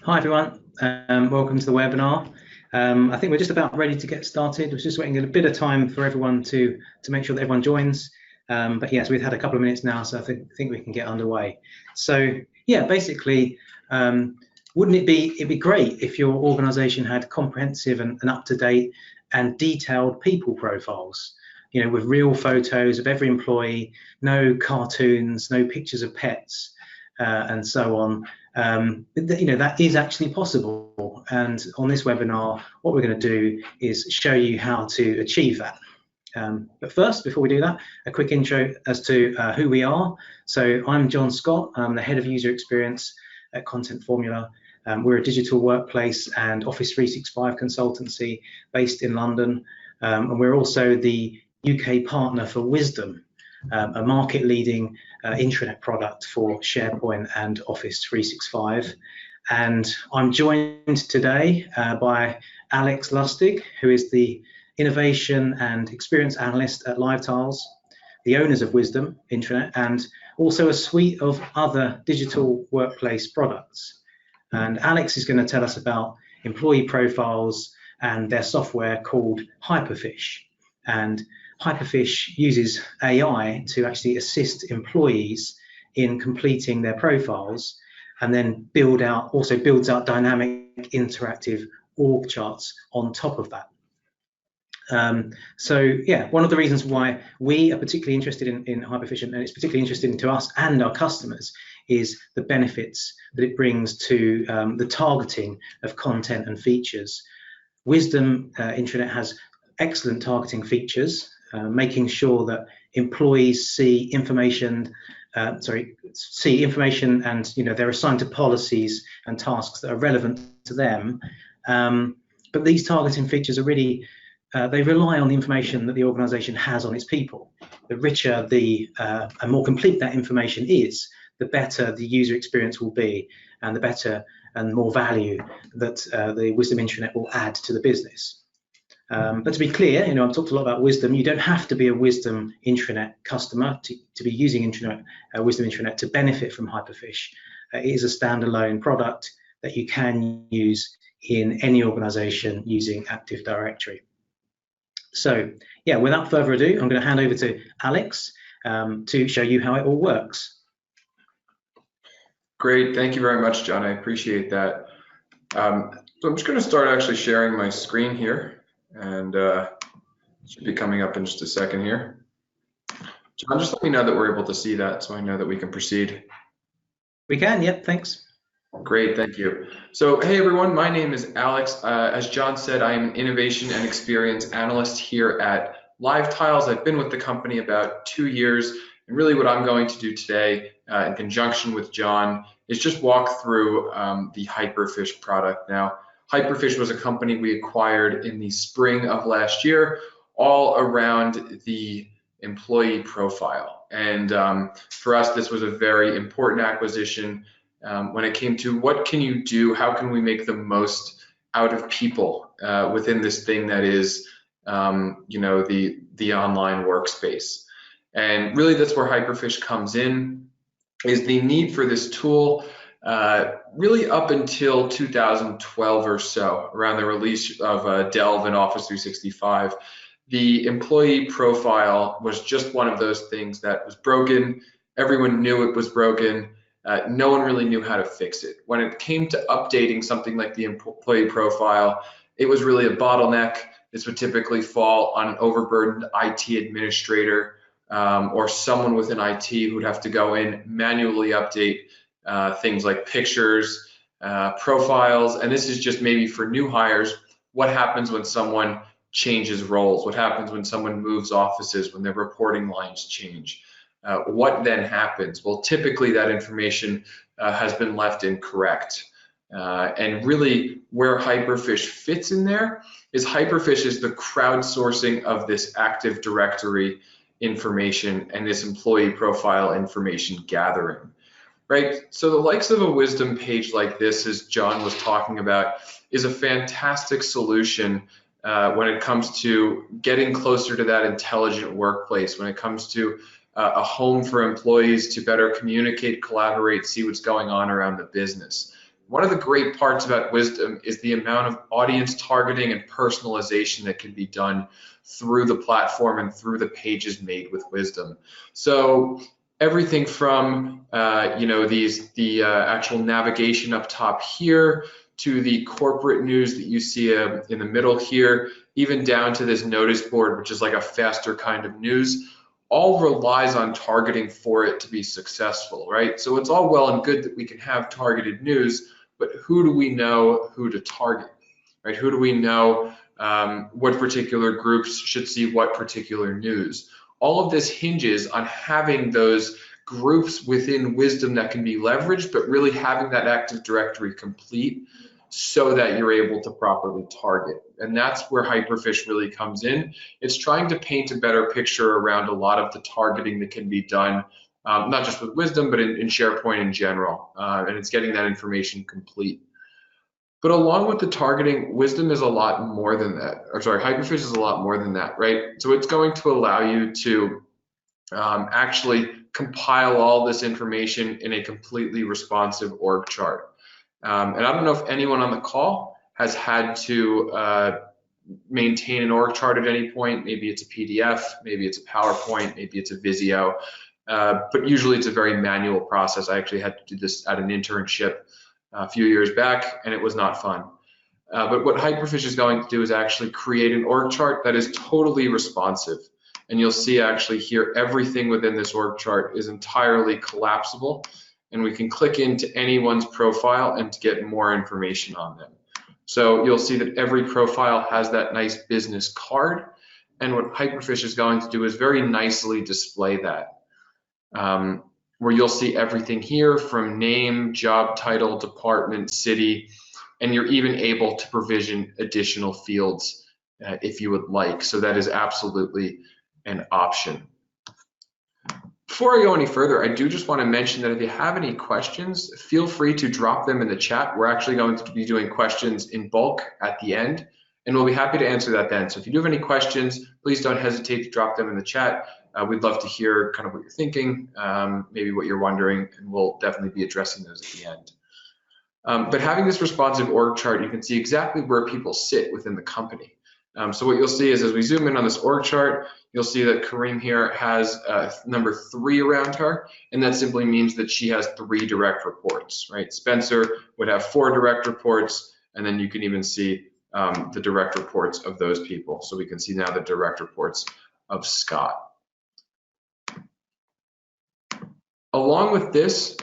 Hi everyone, welcome to the webinar. I think we're just about ready to get started. We're just waiting a bit of time for everyone to make sure that everyone joins. But yes, we've had a couple of minutes now, so I think we can get underway. So yeah, basically, wouldn't it be, it'd be great if your organization had comprehensive and up-to-date and detailed people profiles, you know, with real photos of every employee, no cartoons, no pictures of pets, and so on. You know, that is actually possible, and on this webinar what we're going to do is show you how to achieve that. But first, before we do that, a quick intro as to who we are. So I'm John Scott, I'm the head of user experience at Content Formula. We're a digital workplace and Office 365 consultancy based in London, and we're also the UK partner for Wisdom, a market-leading intranet product for SharePoint and Office 365. And I'm joined today by Alex Lustig, who is the Innovation and Experience Analyst at LiveTiles, the owners of Wisdom Intranet, and also a suite of other digital workplace products. And Alex is going to tell us about employee profiles and their software called Hyperfish. And Hyperfish uses AI to actually assist employees in completing their profiles, and then also builds out dynamic interactive org charts on top of that. So yeah, one of the reasons why we are particularly interested in Hyperfish, and it's particularly interesting to us and our customers, is the benefits that it brings to the targeting of content and features. Wisdom Intranet has excellent targeting features, making sure that employees see information, and they're assigned to policies and tasks that are relevant to them. But these targeting features are really, they rely on the information that the organization has on its people. The richer and more complete that information is, the better the user experience will be, and the better and more value that the Wisdom Intranet will add to the business. But to be clear, you know, I've talked a lot about Wisdom. You don't have to be a Wisdom Intranet customer to be using Wisdom Intranet to benefit from Hyperfish. It is a standalone product that you can use in any organization using Active Directory. So yeah, without further ado, I'm going to hand over to Alex to show you how it all works. Great, thank you very much, John. I appreciate that. So I'm just going to start actually sharing my screen here, and should be coming up in just a second here. John, just let me know that we're able to see that, so I know that we can proceed. We can, yep, thanks. Great, thank you. So, hey everyone, my name is Alex. As John said, I am an Innovation and Experience Analyst here at LiveTiles. I've been with the company about 2 years, and really what I'm going to do today, in conjunction with John, is just walk through the Hyperfish product. Now, Hyperfish was a company we acquired in the spring of last year, all around the employee profile. And for us, this was a very important acquisition when it came to what can you do, how can we make the most out of people within this thing that is, you know, the online workspace. And really that's where Hyperfish comes in, is the need for this tool. Really up until 2012 or so, around the release of Delve and Office 365, the employee profile was just one of those things that was broken. Everyone knew it was broken. No one really knew how to fix it. When it came to updating something like the employee profile, it was really a bottleneck. This would typically fall on an overburdened IT administrator or someone within IT who would have to go in, manually update things like pictures, profiles, and this is just maybe for new hires. What happens when someone changes roles? What happens when someone moves offices, when their reporting lines change? What then happens? Well, typically that information has been left incorrect. And really where Hyperfish fits in there is Hyperfish is the crowdsourcing of this Active Directory information and this employee profile information gathering. Right, so the likes of a Wisdom page like this, as John was talking about, is a fantastic solution when it comes to getting closer to that intelligent workplace, when it comes to a home for employees to better communicate, collaborate, see what's going on around the business. One of the great parts about Wisdom is the amount of audience targeting and personalization that can be done through the platform and through the pages made with Wisdom. So everything from the actual navigation up top here to the corporate news that you see in the middle here, even down to this notice board, which is like a faster kind of news, all relies on targeting for it to be successful, right? So it's all well and good that we can have targeted news, but who do we know who to target, right? Who do we know what particular groups should see what particular news? All of this hinges on having those groups within Wisdom that can be leveraged, but really having that Active Directory complete so that you're able to properly target. And that's where Hyperfish really comes in. It's trying to paint a better picture around a lot of the targeting that can be done, not just with Wisdom, but in SharePoint in general. And it's getting that information complete. But along with the targeting, Wisdom is a lot more than that. Or sorry, Hyperfish is a lot more than that, right? So it's going to allow you to actually compile all this information in a completely responsive org chart. And I don't know if anyone on the call has had to maintain an org chart at any point. Maybe it's a PDF, maybe it's a PowerPoint, maybe it's a Visio, but usually it's a very manual process. I actually had to do this at an internship a few years back, and it was not fun. But what Hyperfish is going to do is actually create an org chart that is totally responsive. And you'll see actually here, everything within this org chart is entirely collapsible. And we can click into anyone's profile and to get more information on them. So you'll see that every profile has that nice business card. And what Hyperfish is going to do is very nicely display that. Where you'll see everything here from name, job title, department, city, and you're even able to provision additional fields if you would like. So that is absolutely an option. Before I go any further, I do just want to mention that if you have any questions, feel free to drop them in the chat. We're actually going to be doing questions in bulk at the end, and we'll be happy to answer that then. So if you do have any questions, please don't hesitate to drop them in the chat. We'd love to hear kind of what you're thinking, maybe what you're wondering, and we'll definitely be addressing those at the end. But having this responsive org chart, you can see exactly where people sit within the company. So what you'll see is as we zoom in on this org chart, you'll see that Kareem here has number 3 around her, and that simply means that she has 3 direct reports, right? Spencer would have 4 direct reports, and then you can even see the direct reports of those people. So we can see now the direct reports of Scott. Along with this,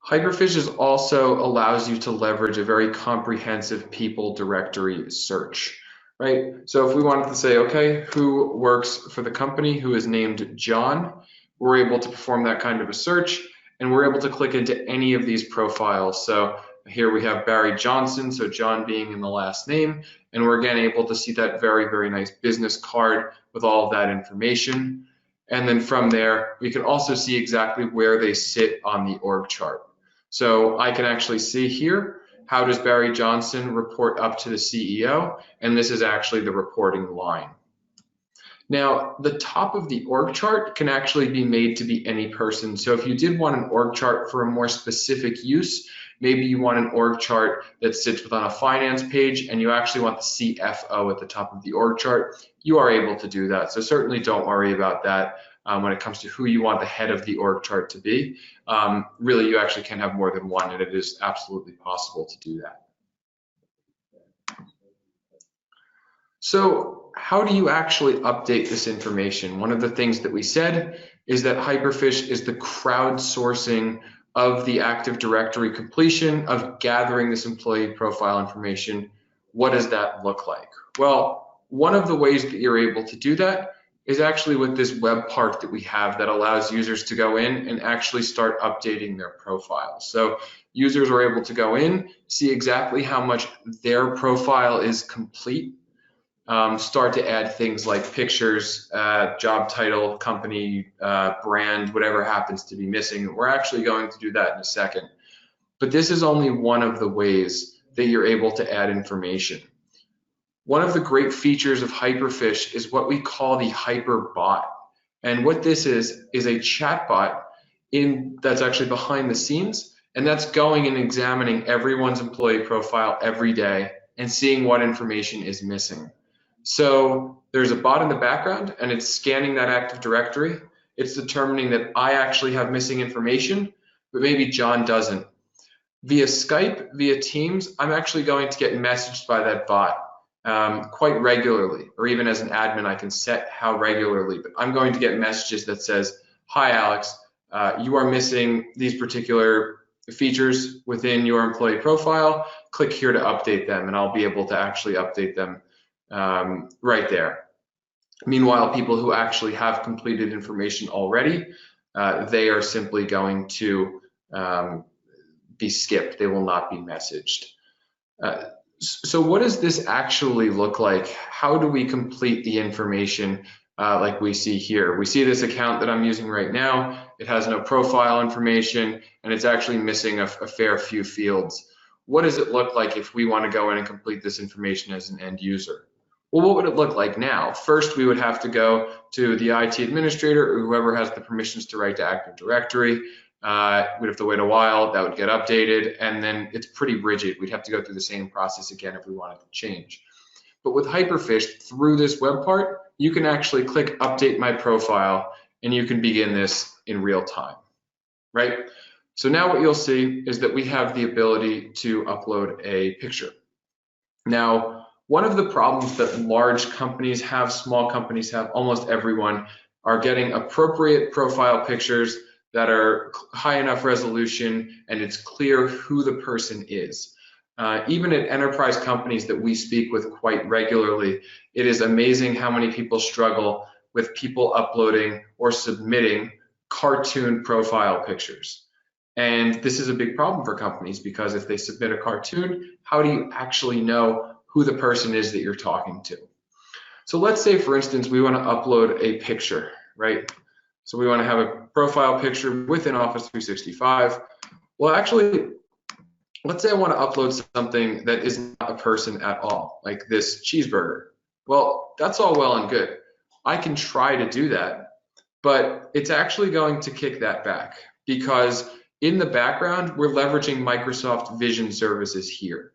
Hyperfish also allows you to leverage a very comprehensive people directory search. Right? So if we wanted to say, okay, who works for the company who is named John, we're able to perform that kind of a search, and we're able to click into any of these profiles. So here we have Barry Johnson, so John being in the last name, and we're again able to see that very, very nice business card with all of that information. And then from there, we can also see exactly where they sit on the org chart. So I can actually see here, how does Barry Johnson report up to the CEO? And this is actually the reporting line. Now, the top of the org chart can actually be made to be any person. So if you did want an org chart for a more specific use, maybe you want an org chart that sits within a finance page and you actually want the CFO at the top of the org chart, you are able to do that. So certainly don't worry about that. When it comes to who you want the head of the org chart to be, really you actually can have more than one, and it is absolutely possible to do that. So how do you actually update this information? One of the things that we said is that Hyperfish is the crowdsourcing of the Active Directory completion of gathering this employee profile information. What does that look like? Well, one of the ways that you're able to do that is actually with this web part that we have that allows users to go in and actually start updating their profile. So users are able to go in, see exactly how much their profile is complete, start to add things like pictures, job title, company, brand, whatever happens to be missing. We're actually going to do that in a second. But this is only one of the ways that you're able to add information. One of the great features of Hyperfish is what we call the Hyperbot. And what this is a chatbot that's actually behind the scenes, And that's going and examining everyone's employee profile every day and seeing what information is missing. So there's a bot in the background and it's scanning that Active Directory. It's determining that I actually have missing information, but maybe John doesn't. Via Skype, via Teams, I'm actually going to get messaged by that bot quite regularly, or even as an admin, I can set how regularly, but I'm going to get messages that says, hi, Alex, you are missing these particular features within your employee profile. Click here to update them, and I'll be able to actually update them right there. Meanwhile, people who actually have completed information already, they are simply going to be skipped. They will not be messaged. So what does this actually look like? How do we complete the information like we see here? We see this account that I'm using right now. It has no profile information, and it's actually missing a fair few fields. What does it look like if we want to go in and complete this information as an end user? Well, what would it look like now? First, we would have to go to the IT administrator or whoever has the permissions to write to Active Directory. We'd have to wait a while, that would get updated, and then it's pretty rigid. We'd have to go through the same process again if we wanted to change. But with Hyperfish, through this web part, you can actually click Update My Profile, and you can begin this in real time, right? So now what you'll see is that we have the ability to upload a picture. Now, one of the problems that large companies have, small companies have, almost everyone, are getting appropriate profile pictures that are high enough resolution and it's clear who the person is. Even at enterprise companies that we speak with quite regularly, it is amazing how many people struggle with people uploading or submitting cartoon profile pictures. And this is a big problem for companies because if they submit a cartoon, how do you actually know who the person is that you're talking to? So let's say, for instance, we want to upload a picture, right? So we want to have a profile picture within Office 365. Well, actually, let's say I want to upload something that is not a person at all, like this cheeseburger. Well, that's all well and good. I can try to do that, but it's actually going to kick that back because in the background, we're leveraging Microsoft Vision services here.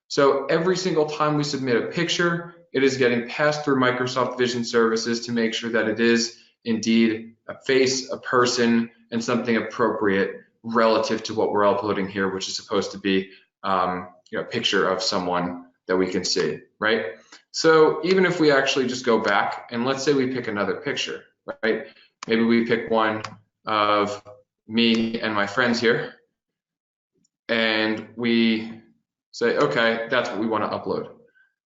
So every single time we submit a picture, it is getting passed through Microsoft Vision services to make sure that it is indeed a face, a person, and something appropriate relative to what we're uploading here, which is supposed to be a picture of someone that we can see, right? So even if we actually just go back and let's say we pick another picture, right? Maybe we pick one of me and my friends here, and we say, okay, that's what we want to upload.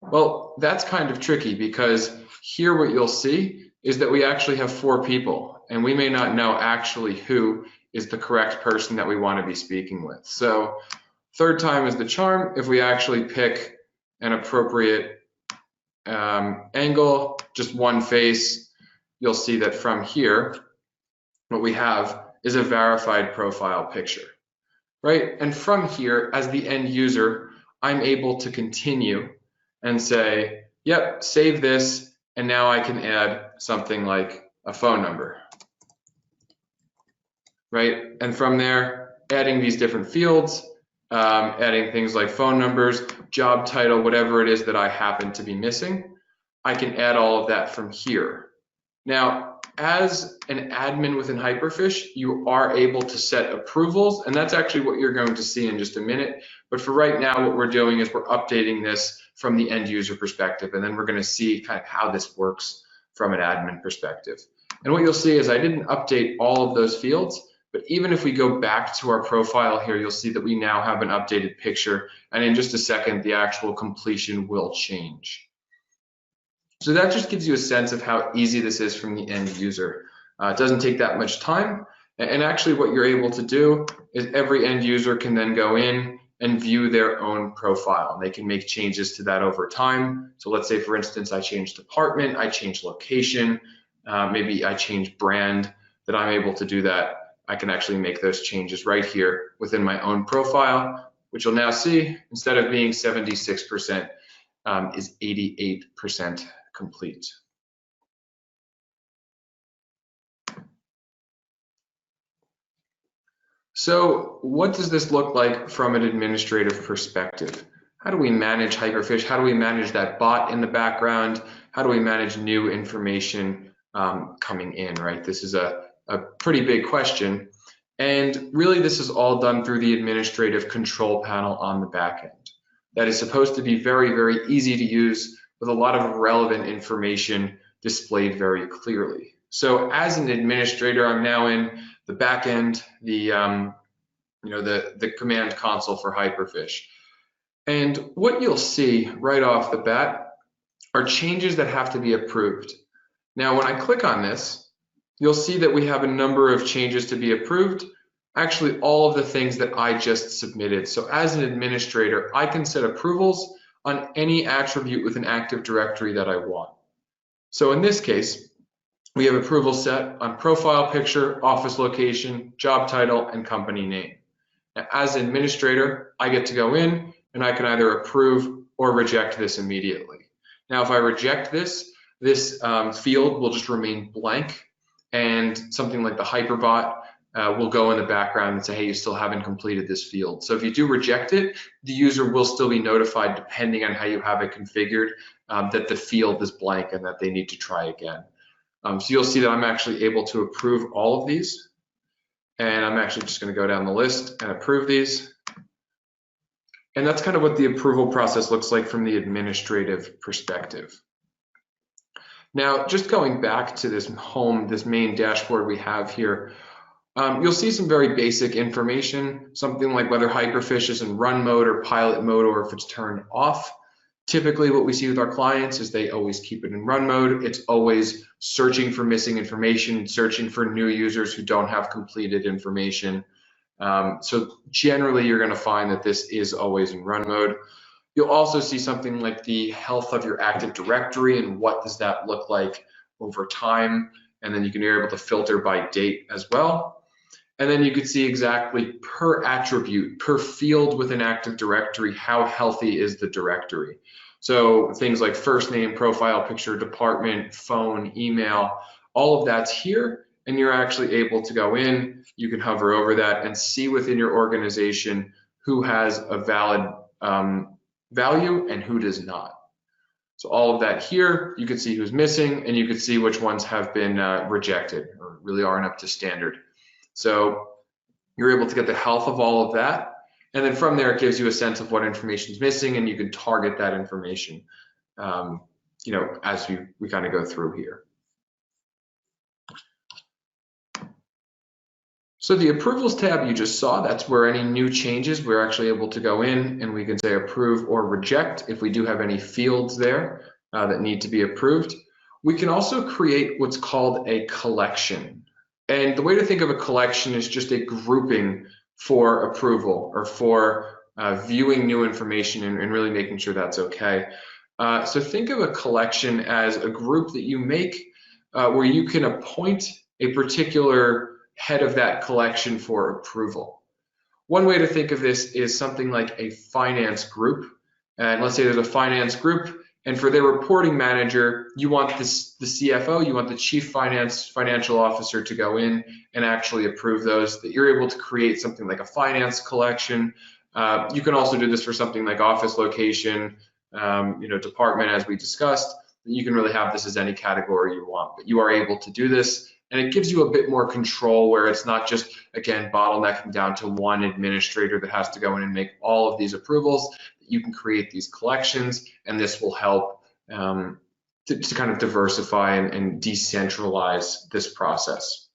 Well, that's kind of tricky because here what you'll see is that we actually have 4 people and we may not know actually who is the correct person that we want to be speaking with. So third time is the charm. If we actually pick an appropriate angle, just one face, you'll see that from here, what we have is a verified profile picture, right? And from here, as the end user, I'm able to continue and say, yep, save this, and now I can add something like a phone number, right? And from there, adding these different fields, adding things like phone numbers, job title, whatever it is that I happen to be missing, I can add all of that from here. Now, as an admin within Hyperfish, you are able to set approvals, and that's actually what you're going to see in just a minute. But for right now, what we're doing is we're updating this from the end user perspective, and then we're going to see kind of how this works from an admin perspective. And what you'll see is I didn't update all of those fields, but even if we go back to our profile here, you'll see that we now have an updated picture, and in just a second, the actual completion will change. So that just gives you a sense of how easy this is from the end user. It doesn't take that much time, and actually what you're able to do is every end user can then go in and view their own profile. They can make changes to that over time. So let's say, for instance, I change department, I change location, maybe I change brand, that I'm able to do that. I can actually make those changes right here within my own profile, which you'll now see, instead of being 76%, is 88% complete. So what does this look like from an administrative perspective? How do we manage Hyperfish? How do we manage that bot in the background? How do we manage new information coming in, right? This is a pretty big question. And really, this is all done through the administrative control panel on the back end. That is supposed to be very, very easy to use with a lot of relevant information displayed very clearly. So as an administrator, I'm now in the back end, the command console for Hyperfish. And what you'll see right off the bat are changes that have to be approved. Now, when I click on this, you'll see that we have a number of changes to be approved, actually all of the things that I just submitted. So as an administrator, I can set approvals on any attribute with an Active Directory that I want. So in this case, we have approval set on profile picture, office location, job title, and company name. Now, as an administrator, I get to go in and I can either approve or reject this immediately. Now, if I reject this field will just remain blank, and something like the Hyperbot will go in the background and say, hey, you still haven't completed this field. So if you do reject it, the user will still be notified, depending on how you have it configured, that the field is blank and that they need to try again. So you'll see that I'm actually able to approve all of these. And I'm actually just going to go down the list and approve these. And that's kind of what the approval process looks like from the administrative perspective. Now, just going back to this main dashboard we have here, you'll see some very basic information, something like whether Hyperfish is in run mode or pilot mode, or if it's turned off. Typically, what we see with our clients is they always keep it in run mode. It's always searching for missing information, searching for new users who don't have completed information. So generally, you're going to find that this is always in run mode. You'll also see something like the health of your Active Directory and what does that look like over time. And then you're able to filter by date as well. And then you can see exactly per attribute, per field within Active Directory, how healthy is the directory. So things like first name, profile picture, department, phone, email, all of that's here. And you're actually able to go in, you can hover over that and see within your organization who has a valid value and who does not. So all of that here, you can see who's missing, and you can see which ones have been rejected or really aren't up to standard. So you're able to get the health of all of that. And then from there, it gives you a sense of what information is missing, and you can target that information, as we kind of go through here. So the approvals tab you just saw, that's where any new changes, we're actually able to go in and we can say approve or reject if we do have any fields there that need to be approved. We can also create what's called a collection. And the way to think of a collection is just a grouping for approval or for viewing new information and really making sure that's okay. So think of a collection as a group that you make where you can appoint a particular head of that collection for approval. One way to think of this is something like a finance group. And let's say there's a finance group, and for their reporting manager, you want the CFO, you want the chief financial officer to go in and actually approve those, that you're able to create something like a finance collection. You can also do this for something like office location, department, as we discussed. You can really have this as any category you want, but you are able to do this. And it gives you a bit more control where it's not just, again, bottlenecking down to one administrator that has to go in and make all of these approvals. You can create these collections, and this will help to kind of diversify and decentralize this process.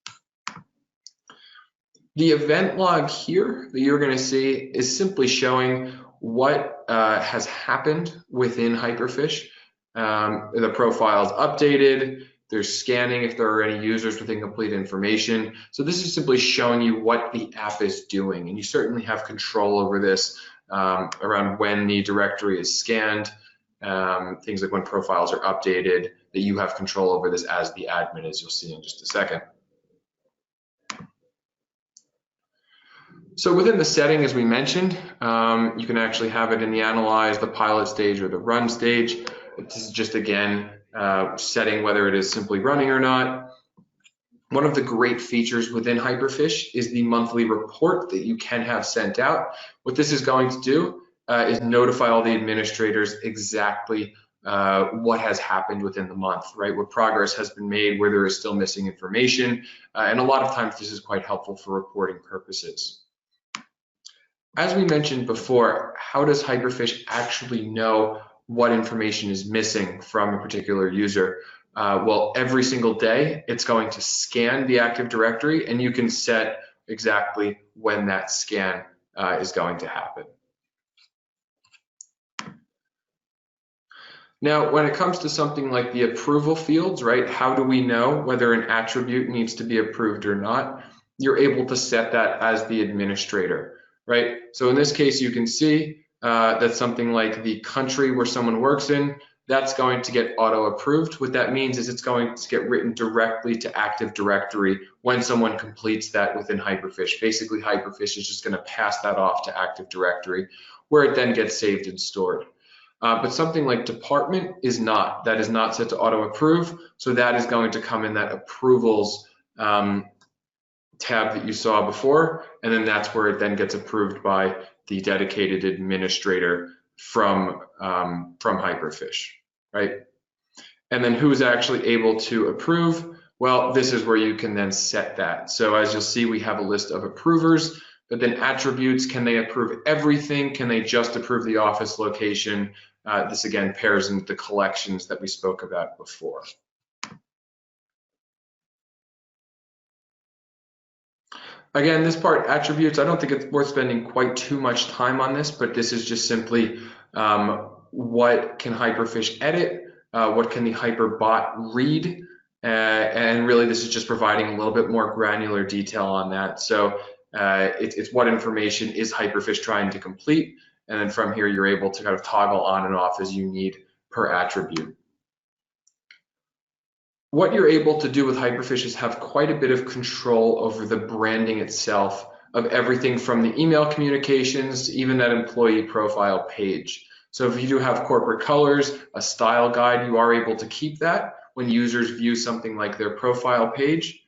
The event log here that you're going to see is simply showing what has happened within Hyperfish. The profile is updated. There's scanning if there are any users with incomplete information. So this is simply showing you what the app is doing, and you certainly have control over this around when the directory is scanned, things like when profiles are updated, that you have control over this as the admin, as you'll see in just a second. So within the setting, as we mentioned, you can actually have it in the analyze, the pilot stage, or the run stage. This is just, again, setting whether it is simply running or not. One of the great features within Hyperfish is the monthly report that you can have sent out. What this is going to do is notify all the administrators exactly what has happened within the month, right? What progress has been made, where there is still missing information, and a lot of times this is quite helpful for reporting purposes. As we mentioned before, how does Hyperfish actually know what information is missing from a particular user? Well, every single day, it's going to scan the Active Directory, and you can set exactly when that scan is going to happen. Now, when it comes to something like the approval fields, right, how do we know whether an attribute needs to be approved or not? You're able to set that as the administrator, right? So in this case, you can see that something like the country where someone works in, that's going to get auto-approved. What that means is it's going to get written directly to Active Directory when someone completes that within Hyperfish. Basically, Hyperfish is just going to pass that off to Active Directory, where it then gets saved and stored. But something like department is not. That is not set to auto-approve, so that is going to come in that approvals tab that you saw before, and then that's where it then gets approved by the dedicated administrator from Hyperfish, right? And then who is actually able to approve? Well, this is where you can then set that. So as you'll see, we have a list of approvers, but then attributes, can they approve everything? Can they just approve the office location? This again pairs into the collections that we spoke about before. Again, this part, attributes, I don't think it's worth spending quite too much time on this, but this is just simply what can Hyperfish edit, what can the Hyperbot read, and really this is just providing a little bit more granular detail on that. So it's what information is Hyperfish trying to complete, and then from here you're able to kind of toggle on and off as you need per attribute. What you're able to do with Hyperfish is have quite a bit of control over the branding itself of everything from the email communications to even that employee profile page. So if you do have corporate colors, a style guide, you are able to keep that when users view something like their profile page.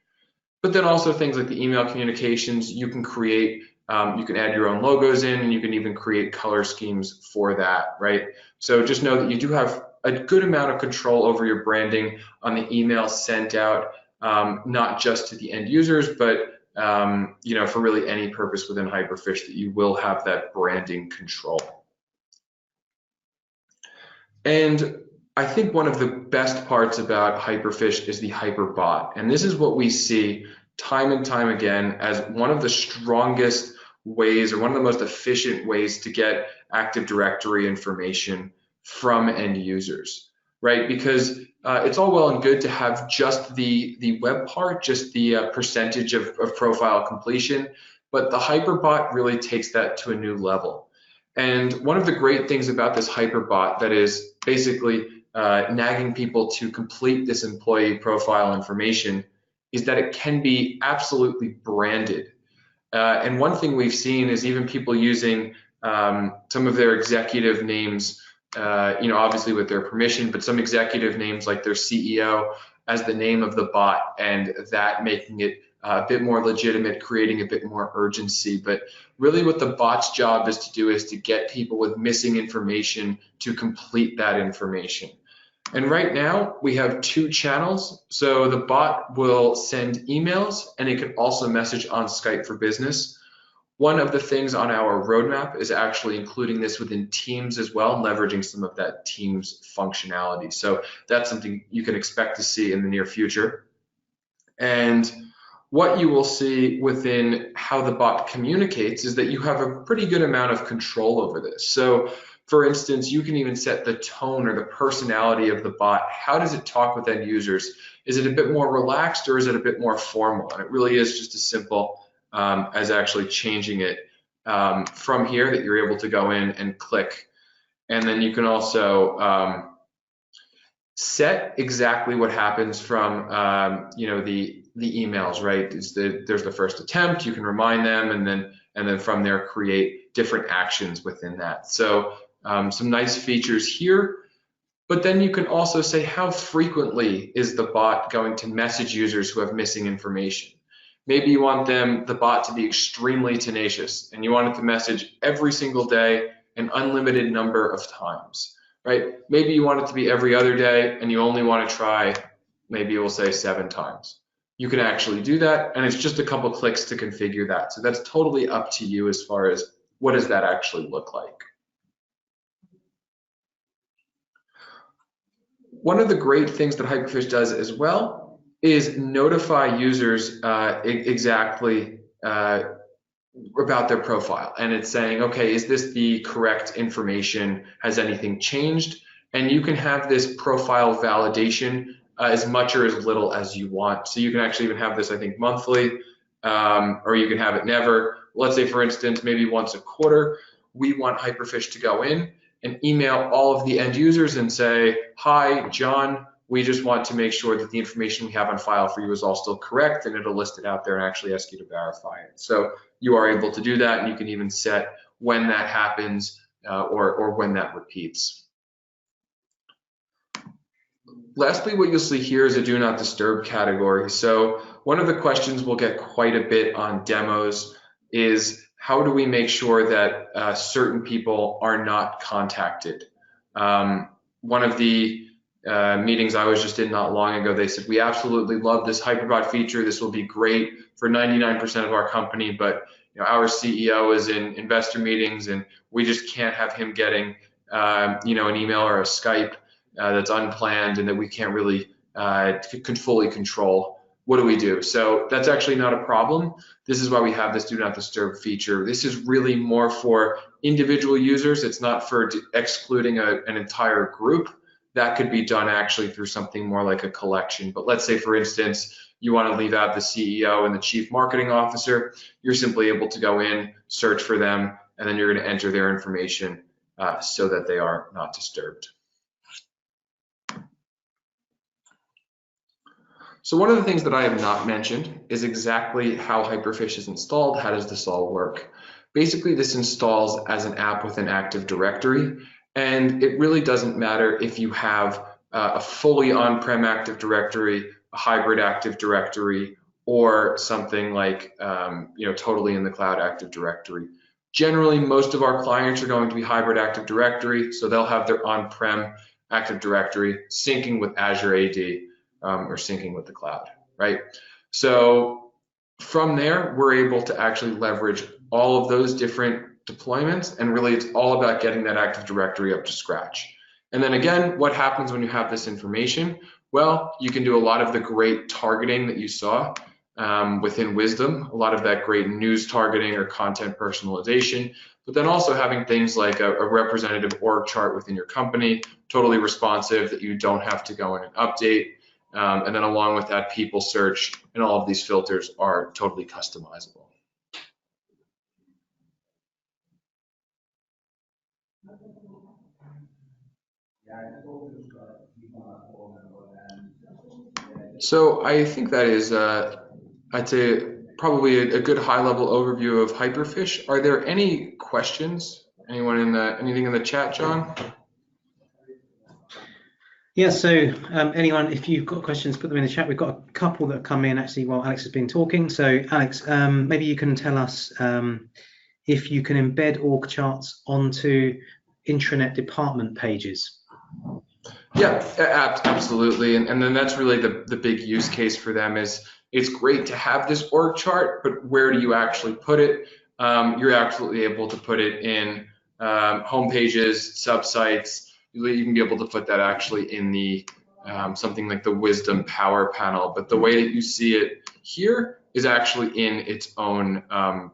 But then also things like the email communications, you can create, you can add your own logos in, and you can even create color schemes for that, right? So just know that you do have a good amount of control over your branding on the email sent out, not just to the end users, but for really any purpose within Hyperfish, that you will have that branding control. And I think one of the best parts about Hyperfish is the Hyperbot, and this is what we see time and time again as one of the strongest ways, or one of the most efficient ways, to get Active Directory information from end users, right? Because it's all well and good to have just the web part, just the percentage of profile completion, but the Hyperbot really takes that to a new level. And one of the great things about this Hyperbot that is basically nagging people to complete this employee profile information is that it can be absolutely branded. And one thing we've seen is even people using some of their executive names, obviously with their permission, but some executive names like their CEO as the name of the bot, and that making it a bit more legitimate, creating a bit more urgency. But really what the bot's job is to do is to get people with missing information to complete that information. And right now we have 2 channels. So the bot will send emails, and it can also message on Skype for Business. One of the things on our roadmap is actually including this within Teams as well, leveraging some of that Teams functionality. So that's something you can expect to see in the near future. And what you will see within how the bot communicates is that you have a pretty good amount of control over this. So for instance, you can even set the tone or the personality of the bot. How does it talk with end users? Is it a bit more relaxed, or is it a bit more formal? And it really is just as simple as actually changing it from here, that you're able to go in and click. And then you can also set exactly what happens from the emails, right? There's the first attempt, you can remind them, and then from there create different actions within that. So some nice features here. But then you can also say how frequently is the bot going to message users who have missing information. Maybe you want the bot to be extremely tenacious and you want it to message every single day an unlimited number of times, right? Maybe you want it to be every other day and you only want to try, maybe we'll say 7 times. You can actually do that, and it's just a couple clicks to configure that. So that's totally up to you as far as what does that actually look like. One of the great things that Hyperfish does as well is notify users exactly about their profile. And it's saying, okay, is this the correct information? Has anything changed? And you can have this profile validation as much or as little as you want. So you can actually even have this, I think, monthly, or you can have it never. Let's say, for instance, maybe once a quarter, we want Hyperfish to go in and email all of the end users and say, hi, John, we just want to make sure that the information we have on file for you is all still correct, and it'll list it out there and actually ask you to verify it. So you are able to do that, and you can even set when that happens or when that repeats. Lastly, what you'll see here is a do not disturb category. So one of the questions we'll get quite a bit on demos is how do we make sure that certain people are not contacted? One of the meetings I was just in not long ago, they said, we absolutely love this Hyperbot feature. This will be great for 99% of our company, but our CEO is in investor meetings and we just can't have him getting an email or a Skype that's unplanned and that we can't really fully control. What do we do? So that's actually not a problem. This is why we have this do not disturb feature. This is really more for individual users. It's not for excluding an entire group. That could be done actually through something more like a collection. But let's say, for instance, you want to leave out the CEO and the chief marketing officer. You're simply able to go in, search for them, and then you're going to enter their information so that they are not disturbed. So one of the things that I have not mentioned is exactly how Hyperfish is installed. How does this all work? Basically, this installs as an app within Active Directory, and it really doesn't matter if you have a fully on-prem Active Directory, a hybrid Active Directory, or something like totally in the cloud Active Directory. Generally, most of our clients are going to be hybrid Active Directory, so they'll have their on-prem Active Directory syncing with Azure AD. Or syncing with the cloud, right? So from there, we're able to actually leverage all of those different deployments, and really it's all about getting that Active Directory up to scratch. And then again, what happens when you have this information? Well, you can do a lot of the great targeting that you saw within Wisdom, a lot of that great news targeting or content personalization, but then also having things like a representative org chart within your company, totally responsive that you don't have to go in and update. And then along with that, people search and all of these filters are totally customizable. So I think that is, I'd say, probably a good high-level overview of Hyperfish. Are there any questions? Anything in the chat, John? Yeah, so anyone, if you've got questions, put them in the chat. We've got a couple that have come in actually while Alex has been talking. So Alex, maybe you can tell us if you can embed org charts onto intranet department pages. Yeah, absolutely. And then that's really the big use case for them is it's great to have this org chart, but where do you actually put it? You're absolutely able to put it in home pages, subsites. You can be able to put that actually in the something like the Wisdom Power Panel, but the way that you see it here is actually in its own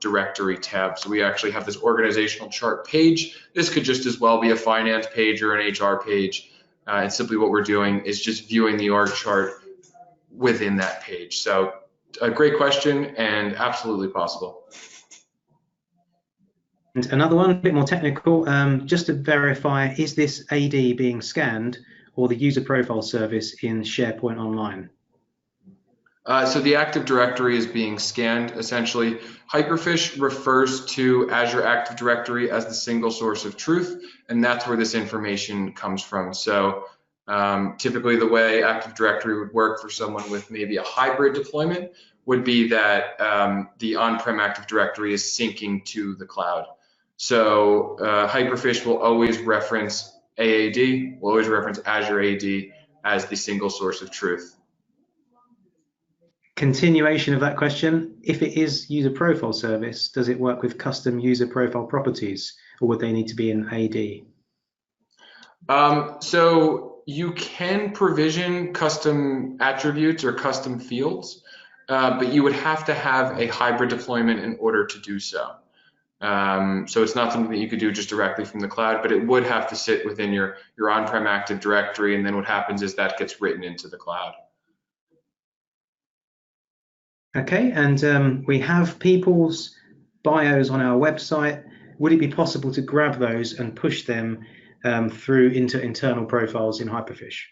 directory tab. So we actually have this organizational chart page. This could just as well be a finance page or an HR page. And simply what we're doing is just viewing the org chart within that page. So a great question and absolutely possible. And another one, a bit more technical, just to verify, is this AD being scanned or the user profile service in SharePoint Online? So the Active Directory is being scanned, essentially. Hyperfish refers to Azure Active Directory as the single source of truth, and that's where this information comes from. So Typically, the way Active Directory would work for someone with maybe a hybrid deployment would be that the on-prem Active Directory is syncing to the cloud. So Hyperfish will always reference AAD, will always reference Azure AD as the single source of truth. Continuation of that question, if it is user profile service, does it work with custom user profile properties, or would they need to be in AD? So you can provision custom attributes or custom fields, but you would have to have a hybrid deployment in order to do so. So it's not something that you could do just directly from the cloud, but it would have to sit within your on-prem Active Directory, and then what happens is that gets written into the cloud. Okay, and we have people's bios on our website. Would it be possible to grab those and push them through into internal profiles in Hyperfish?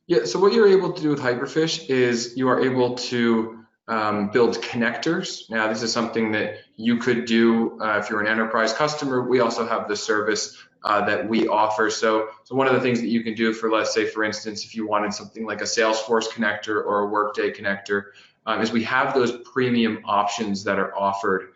Yeah, so what you're able to do with Hyperfish is you are able to build connectors. Now, this is something that you could do if you're an enterprise customer. We also have the service that we offer. So one of the things that you can do for, let's say, for instance, if you wanted something like a Salesforce connector or a Workday connector, is we have those premium options that are offered.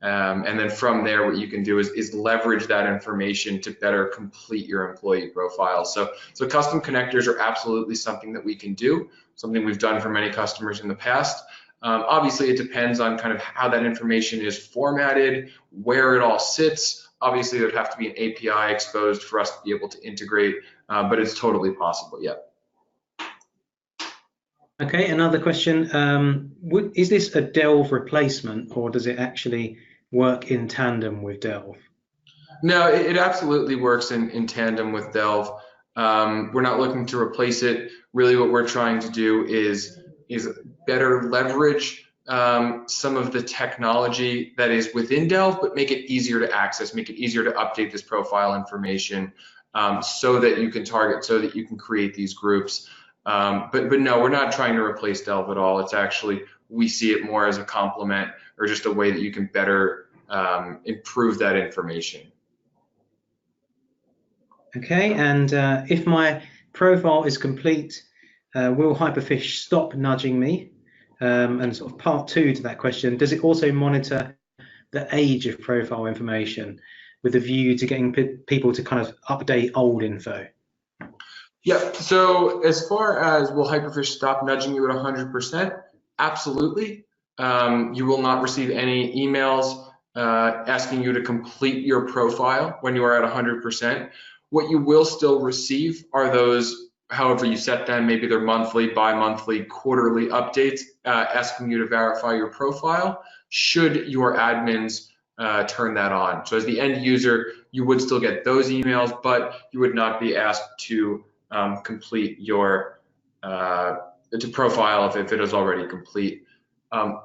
And then from there, what you can do is leverage that information to better complete your employee profile. So custom connectors are absolutely something that we can do, something we've done for many customers in the past. Obviously, it depends on kind of how that information is formatted, where it all sits. Obviously, there'd have to be an API exposed for us to be able to integrate, but it's totally possible, yeah. Okay, another question. Is this a Delve replacement, or does it actually work in tandem with Delve? No, it absolutely works in tandem with Delve. We're not looking to replace it. Really what we're trying to do is better leverage some of the technology that is within Delve, but make it easier to access, make it easier to update this profile information so that you can target, so that you can create these groups. But no, we're not trying to replace Delve at all. It's actually, we see it more as a complement or just a way that you can better improve that information. Okay, and if my profile is complete, will Hyperfish stop nudging me? And sort of part two to that question, does it also monitor the age of profile information with a view to getting people to kind of update old info? Yeah, so as far as will Hyperfish stop nudging you at 100%? Absolutely. You will not receive any emails asking you to complete your profile when you are at 100%. What you will still receive are those, however you set them, maybe they're monthly, bi-monthly, quarterly updates asking you to verify your profile should your admins turn that on. So as the end user, you would still get those emails, but you would not be asked to complete your profile if it is already complete.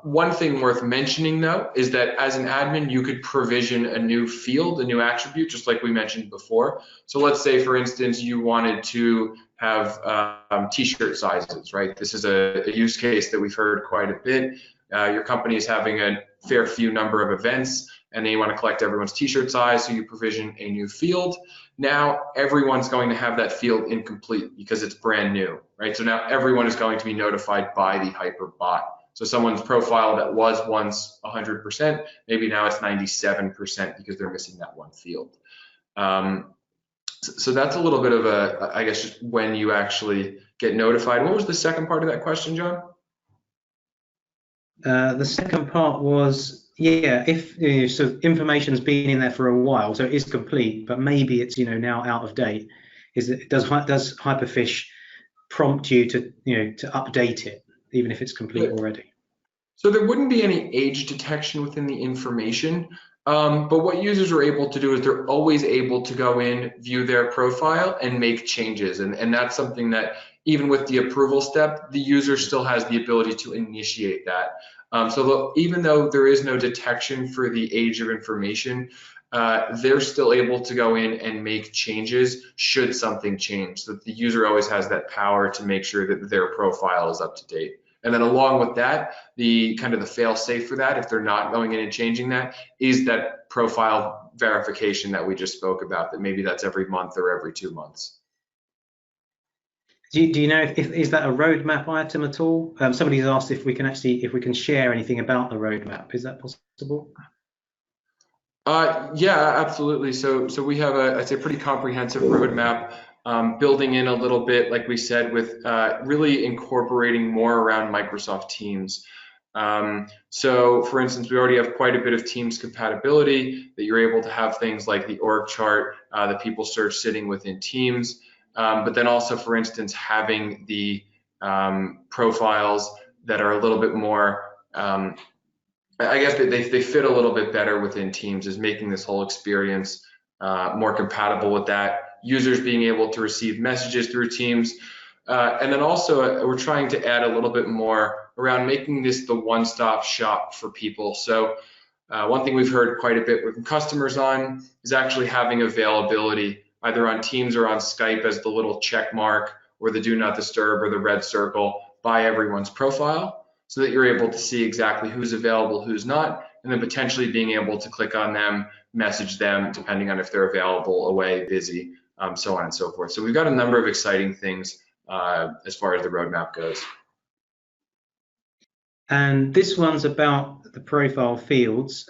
One thing worth mentioning though is that as an admin you could provision a new field, a new attribute, just like we mentioned before. So let's say for instance you wanted to have t-shirt sizes, right? This is a use case that we've heard quite a bit. Your company is having a fair few number of events and then you want to collect everyone's t-shirt size, so you provision a new field. Now everyone's going to have that field incomplete because it's brand new, right? So now everyone is going to be notified by the Hyperbot. So someone's profile that was once 100%, maybe now it's 97% because they're missing that one field. So that's a little bit of a, I guess, just when you actually get notified. What was the second part of that question, John? The second part was, yeah, if so information's been in there for a while, so it is complete, but maybe it's now out of date. Does Hyperfish prompt you to to update it, even if it's complete already? So there wouldn't be any age detection within the information, but what users are able to do is they're always able to go in, view their profile, and make changes. And that's something that even with the approval step, the user still has the ability to initiate that. So even though there is no detection for the age of information, they're still able to go in and make changes should something change. So the user always has that power to make sure that their profile is up to date. And then along with that, the kind of the fail safe for that, if they're not going in and changing that, is that profile verification that we just spoke about, that maybe that's every month or every 2 months. Do you know if is that a roadmap item at all? Somebody's asked if we can share anything about the roadmap. Is that possible? Yeah, absolutely. So we have I'd say pretty comprehensive roadmap, building in a little bit, like we said, with really incorporating more around Microsoft Teams. So for instance, we already have quite a bit of Teams compatibility that you're able to have things like the org chart, the people search sitting within Teams, but then also, for instance, having the profiles that are a little bit more I guess they fit a little bit better within Teams, is making this whole experience more compatible with that. Users being able to receive messages through Teams. And then also we're trying to add a little bit more around making this the one-stop shop for people. So one thing we've heard quite a bit with customers on is actually having availability either on Teams or on Skype as the little check mark or the do not disturb or the red circle by everyone's profile, so that you're able to see exactly who's available, who's not, and then potentially being able to click on them, message them, depending on if they're available, away, busy, so on and so forth. So we've got a number of exciting things as far as the roadmap goes. And this one's about the profile fields.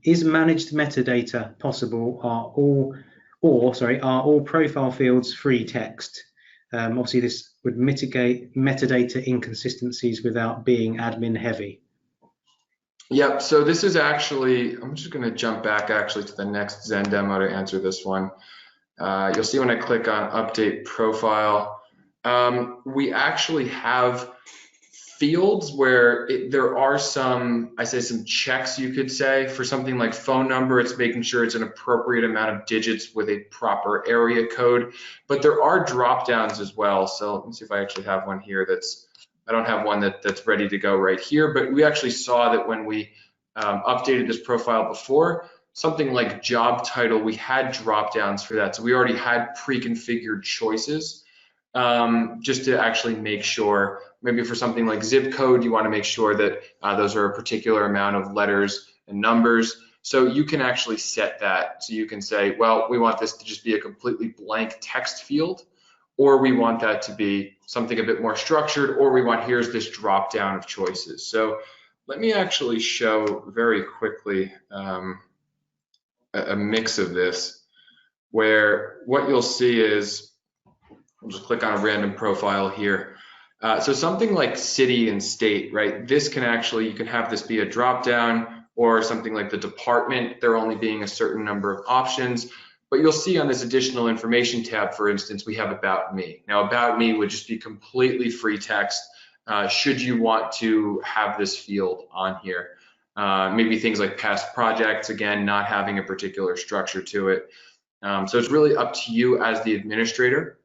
Is managed metadata possible? Are all profile fields free text? Obviously, this would mitigate metadata inconsistencies without being admin heavy. Yep, so this is actually, I'm just going to jump back actually to the next Zen demo to answer this one. You'll see when I click on update profile, we actually have fields where there are some, some checks you could say. For something like phone number, it's making sure it's an appropriate amount of digits with a proper area code, but there are drop downs as well. So let me see if I actually have one here I don't have one that's ready to go right here, but we actually saw that when we updated this profile before, something like job title, we had drop downs for that. So we already had pre-configured choices just to actually make sure. Maybe for something like zip code, you want to make sure that those are a particular amount of letters and numbers. So you can actually set that. So you can say, well, we want this to just be a completely blank text field, or we want that to be something a bit more structured, or we want, here's this drop down of choices. So let me actually show very quickly a mix of this, where what you'll see is, I'll just click on a random profile here. So something like city and state, right? This can actually, you can have this be a drop down, or something like the department, there only being a certain number of options. But you'll see on this additional information tab, for instance, we have about me. Now, about me would just be completely free text. Should you want to have this field on here? Maybe things like past projects, again, not having a particular structure to it. So it's really up to you as the administrator.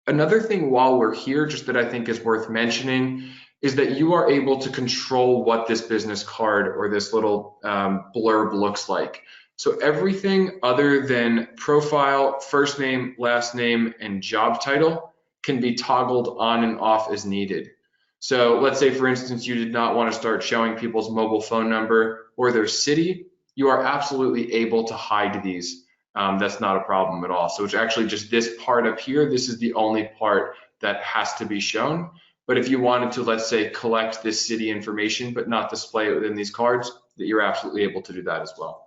Another thing while we're here, just that I think is worth mentioning, is that you are able to control what this business card or this little blurb looks like. So everything other than profile, first name, last name, and job title can be toggled on and off as needed. So let's say, for instance, you did not want to start showing people's mobile phone number or their city. You are absolutely able to hide these. That's not a problem at all. So it's actually just this part up here. This is the only part that has to be shown. But if you wanted to, let's say, collect this city information but not display it within these cards, that you're absolutely able to do that as well.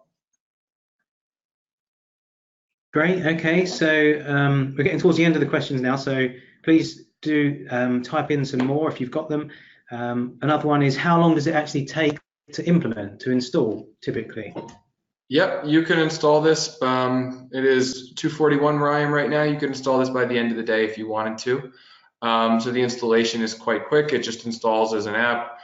Great. Okay, so we're getting towards the end of the questions now, so please do type in some more if you've got them. Another one is, how long does it actually take to implement, to install, typically? Yep, you can install this. It is 241 where I am right now. You can install this by the end of the day if you wanted to. So the installation is quite quick. It just installs as an app.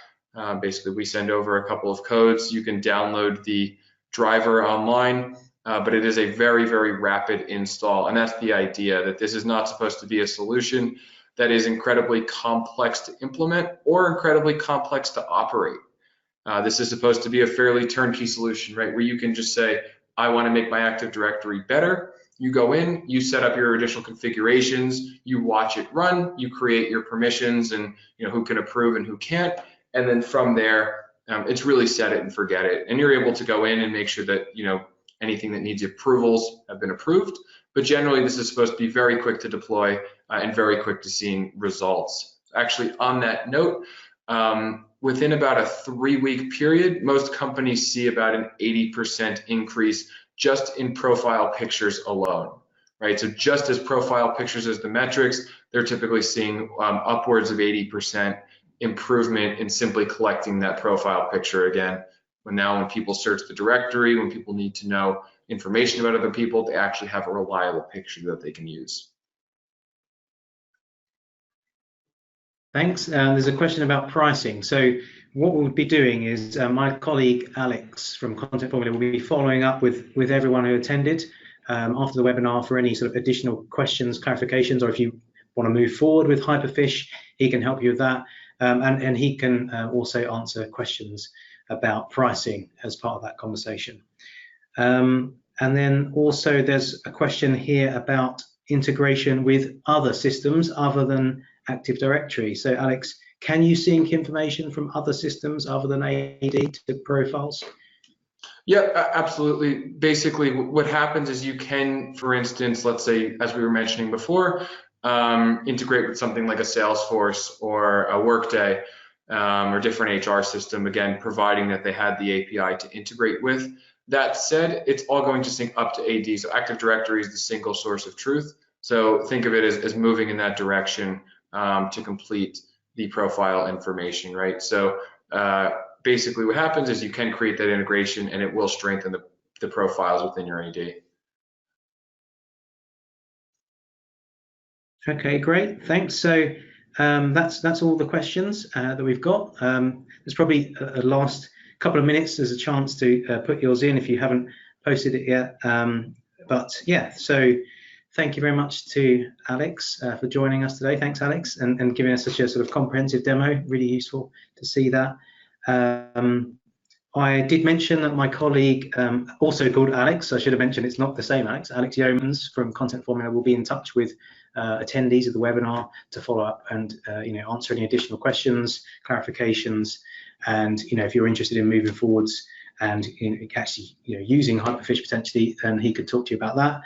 Basically, we send over a couple of codes. You can download the driver online. But it is a very, very rapid install, and that's the idea, that this is not supposed to be a solution that is incredibly complex to implement or incredibly complex to operate. This is supposed to be a fairly turnkey solution, right, where you can just say, I want to make my Active Directory better. You go in, you set up your additional configurations, you watch it run, you create your permissions and who can approve and who can't, and then from there, it's really set it and forget it. And you're able to go in and make sure that anything that needs approvals have been approved, but generally this is supposed to be very quick to deploy and very quick to seeing results. Actually, on that note, within about a 3-week period, most companies see about an 80% increase just in profile pictures alone, right? So just as profile pictures as the metrics, they're typically seeing upwards of 80% improvement in simply collecting that profile picture again. When people search the directory, when people need to know information about other people, they actually have a reliable picture that they can use. Thanks. There's a question about pricing. So what we'll be doing is my colleague Alex from Content Formula will be following up with everyone who attended after the webinar for any sort of additional questions, clarifications, or if you want to move forward with Hyperfish, he can help you with that. And he can also answer questions about pricing as part of that conversation. And then also there's a question here about integration with other systems other than Active Directory. So Alex, can you sync information from other systems other than AD to profiles? Yeah, absolutely. Basically, what happens is you can, for instance, let's say, as we were mentioning before, integrate with something like a Salesforce or a Workday or different HR system, again, providing that they had the API to integrate with. That said, it's all going to sync up to AD. So Active Directory is the single source of truth. So think of it as moving in that direction to complete the profile information, right? So basically what happens is you can create that integration and it will strengthen the profiles within your AD. Okay, great, thanks. So that's all the questions that we've got. There's probably a last couple of minutes. There's a chance to put yours in if you haven't posted it yet. But yeah, so thank you very much to Alex for joining us today. Thanks, Alex, and giving us such a sort of comprehensive demo. Really useful to see that. I did mention that my colleague, also called Alex, I should have mentioned it's not the same Alex, Alex Yeomans from Content Formula will be in touch with attendees of the webinar to follow up and answer any additional questions, clarifications, and if you're interested in moving forwards and actually using Hyperfish potentially, then he could talk to you about that.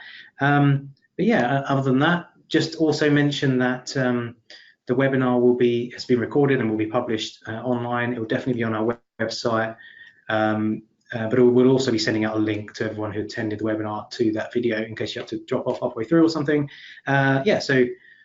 But yeah, other than that, just also mention that the webinar has been recorded and will be published online. It will definitely be on our website, but we'll also be sending out a link to everyone who attended the webinar to that video in case you have to drop off halfway through or something. Yeah, so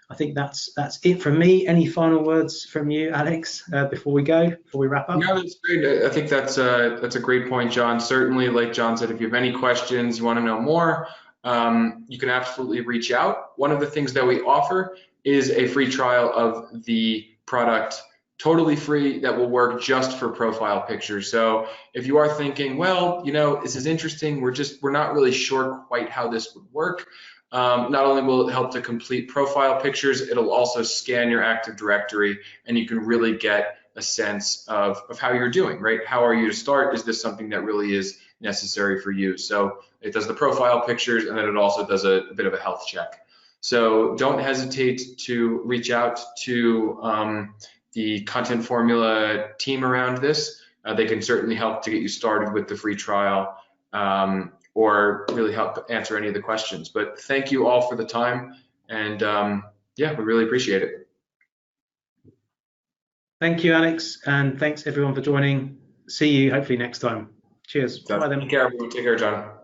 I think that's it from me. Any final words from you, Alex, before we wrap up? No, that's great. I think that's a great point, John. Certainly, like John said, if you have any questions, you want to know more, you can absolutely reach out. One of the things that we offer is a free trial of the product, totally free, that will work just for profile pictures. So if you are thinking, well, this is interesting, we're not really sure quite how this would work, not only will it help to complete profile pictures, it'll also scan your Active Directory and you can really get a sense of how you're doing, right? How are you to start? Is this something that really is necessary for you? So it does the profile pictures and then it also does a bit of a health check. So don't hesitate to reach out to the Content Formula team around this. They can certainly help to get you started with the free trial or really help answer any of the questions. But thank you all for the time, and yeah, we really appreciate it. Thank you, Alex, and thanks everyone for joining. See you hopefully next time. Cheers. Bye then. Take care, everyone. Take care, John.